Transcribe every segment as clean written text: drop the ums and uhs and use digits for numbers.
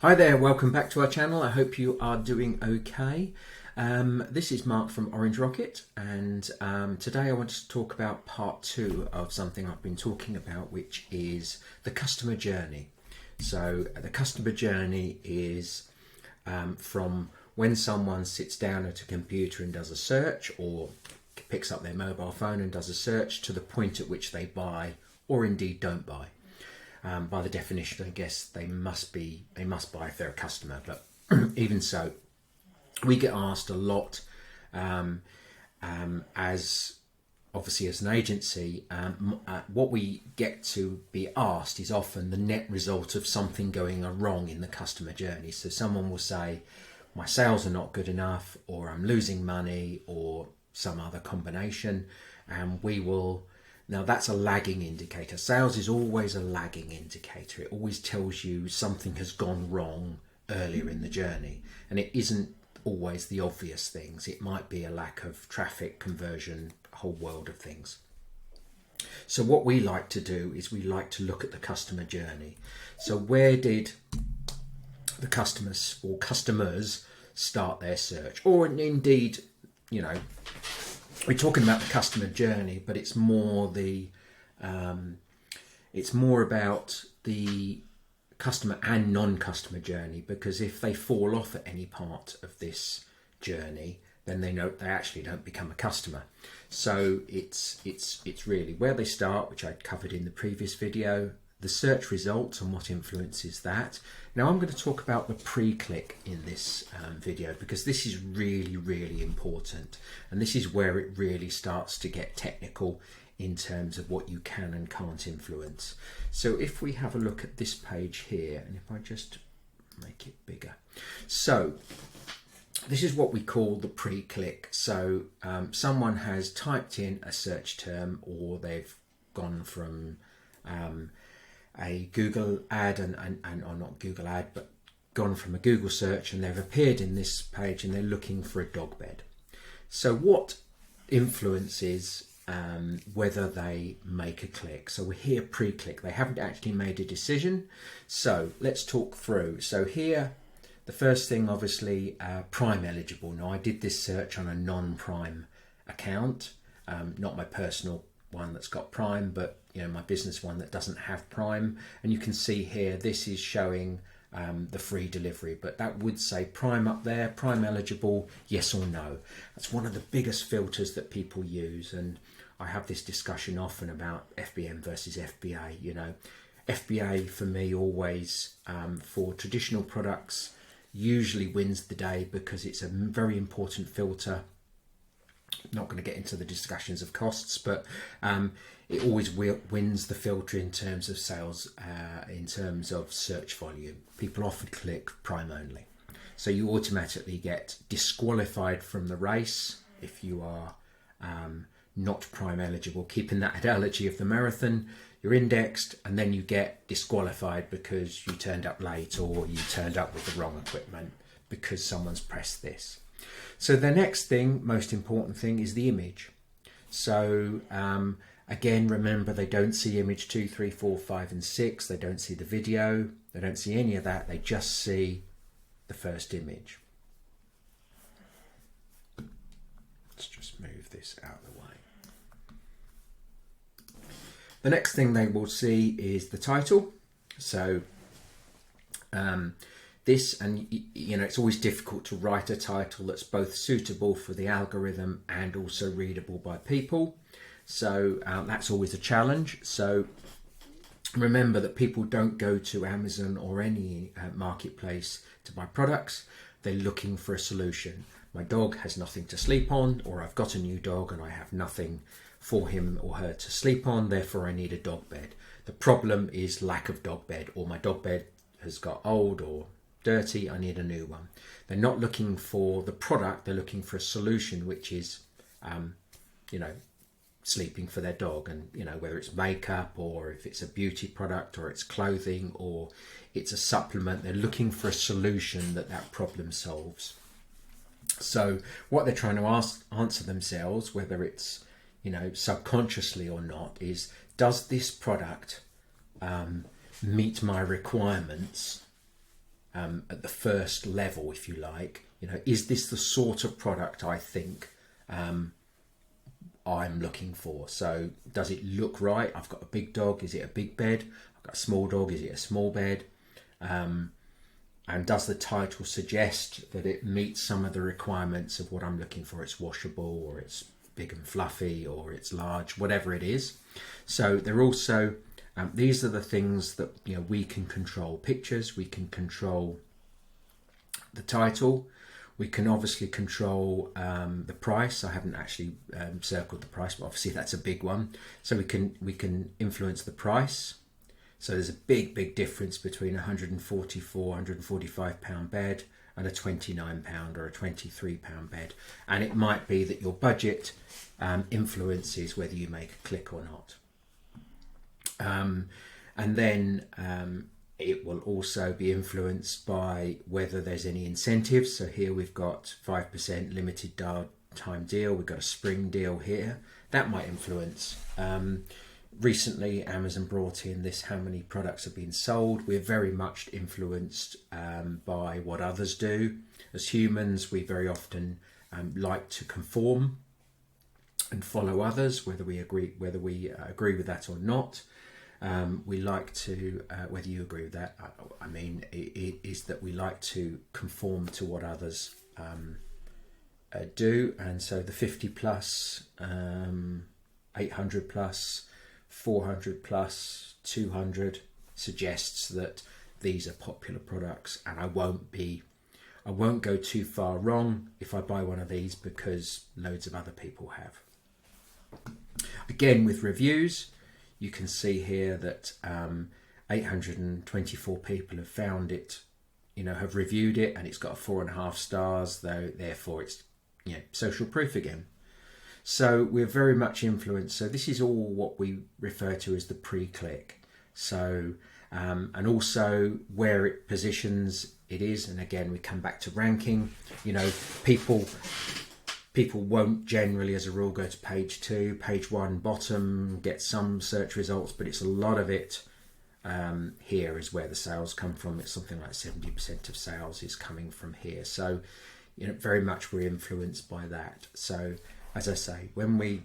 Hi there, welcome back to our channel. I hope you are doing okay. This is Mark from Orange Rocket, and today I want to talk about part 2 of something I've been talking about, which is the customer journey. So the customer journey is from when someone sits down at a computer and does a search, or picks up their mobile phone and does a search, to the point at which they buy or indeed don't buy. By the definition, I guess they must buy if they're a customer. But even so, we get asked a lot, as obviously as an agency, what we get to be asked is often the net result of something going wrong in the customer journey. So someone will say, my sales are not good enough, or I'm losing money, or some other combination, and we will. Now that's a lagging indicator. Sales is always a lagging indicator. It always tells you something has gone wrong earlier in the journey, and it isn't always the obvious things. It might be a lack of traffic, conversion, a whole world of things. So what we like to do is we like to look at the customer journey. So where did the customers start their search? Or indeed, we're talking about the customer journey, but it's more about the customer and non-customer journey, because if they fall off at any part of this journey, then they actually don't become a customer. So it's really where they start, which I covered in the previous video, the search results and what influences that. Now I'm going to talk about the pre-click in this video, because this is really, really important, and this is where it really starts to get technical in terms of what you can and can't influence. So if we have a look at this page here, and if I just make it bigger. So this is what we call the pre-click. So someone has typed in a search term, or they've gone from a Google ad or not Google ad, but gone from a Google search, and they've appeared in this page and they're looking for a dog bed. So what influences whether they make a click? So we're here pre-click. They haven't actually made a decision. So let's talk through. So here, the first thing, obviously, Prime eligible. Now I did this search on a non-Prime account, not my personal one that's got Prime, but my business one that doesn't have Prime. And you can see here, this is showing the free delivery, but that would say Prime up there, Prime eligible, yes or no. That's one of the biggest filters that people use, and I have this discussion often about FBM versus FBA. FBA for me always, for traditional products, usually wins the day, because it's a very important filter. Not going to get into the discussions of costs, but it always wins the filter in terms of sales, in terms of search volume. People often click Prime only, so you automatically get disqualified from the race if you are not Prime eligible. Keeping that analogy of the marathon, you're indexed and then you get disqualified because you turned up late, or you turned up with the wrong equipment because someone's pressed this. So the next thing, most important thing, is the image. So again, remember, they don't see image 2, 3, 4, 5 and 6. They don't see the video. They don't see any of that. They just see the first image. Let's just move this out of the way. The next thing they will see is the title. So this, and it's always difficult to write a title that's both suitable for the algorithm and also readable by people. So that's always a challenge. So remember that people don't go to Amazon or any marketplace to buy products. They're looking for a solution. My dog has nothing to sleep on, or I've got a new dog and I have nothing for him or her to sleep on, therefore I need a dog bed. The problem is lack of dog bed, or my dog bed has got old or dirty, I need a new one. They're not looking for the product, they're looking for a solution, which is sleeping for their dog. And whether it's makeup, or if it's a beauty product, or it's clothing, or it's a supplement, they're looking for a solution that problem solves. So what they're trying to answer themselves, whether it's subconsciously or not, is, does this product meet my requirements at the first level, if you like. You know, is this the sort of product I think I'm looking for? So does it look right? I've got a big dog. Is it a big bed? I've got a small dog. Is it a small bed? And does the title suggest that it meets some of the requirements of what I'm looking for? It's washable, or it's big and fluffy, or it's large, whatever it is. So they're also, these are the things that, you know, we can control. Pictures, we can control the title. We can obviously control the price. I haven't actually circled the price, but obviously that's a big one. So we can influence the price. So there's a big difference between a £144, £145 bed and a £29 or a £23 bed. And it might be that your budget influences whether you make a click or not. And then it will also be influenced by whether there's any incentives. So here we've got 5% limited time deal. We've got a spring deal here. That might influence. Recently, Amazon brought in this, how many products have been sold. We're very much influenced by what others do. As humans, we very often like to conform and follow others, whether we agree with that or not. We like to, whether you agree with that, I mean, it is that we like to conform to what others do. And so the 50 plus, 800 plus, 400 plus, 200 suggests that these are popular products, and I won't go too far wrong if I buy one of these because loads of other people have. Again, with reviews, you can see here that 824 people have found it, you know, have reviewed it, and it's got 4.5 stars, though therefore it's, you know, social proof again. So we're very much influenced. So this is all what we refer to as the pre-click. So and also where it positions it is. And again, we come back to ranking. You know, people won't generally, as a rule, go to page 2, page 1, bottom, get some search results, but it's a lot of it. Here is where the sales come from. It's something like 70% of sales is coming from here. So, you know, very much we're influenced by that. So, as I say, when we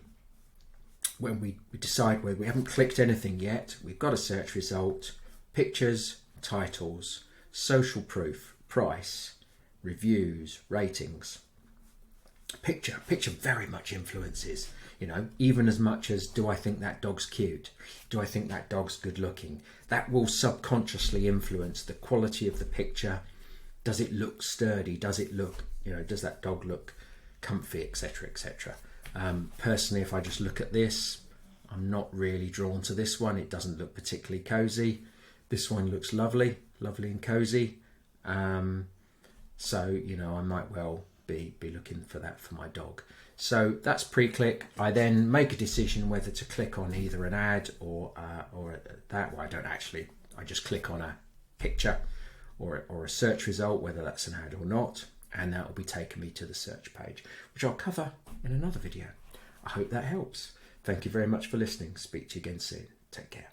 decide whether we haven't clicked anything yet, we've got a search result, pictures, titles, social proof, price, reviews, ratings. Picture very much influences, you know, even as much as, do I think that dog's cute? Do I think that dog's good looking? That will subconsciously influence the quality of the picture. Does it look sturdy? Does it look, you know, does that dog look comfy, etc., etc. Personally, if I just look at this, I'm not really drawn to this one. It doesn't look particularly cozy. This one looks lovely and cozy. So, you know, I might well be looking for that for my dog. So that's pre-click. I then make a decision whether to click on either an ad or that. Well, I don't actually. I just click on a picture or a search result, whether that's an ad or not, and that will be taking me to the search page, which I'll cover in another video. I hope that helps. Thank you very much for listening. Speak to you again soon. Take care.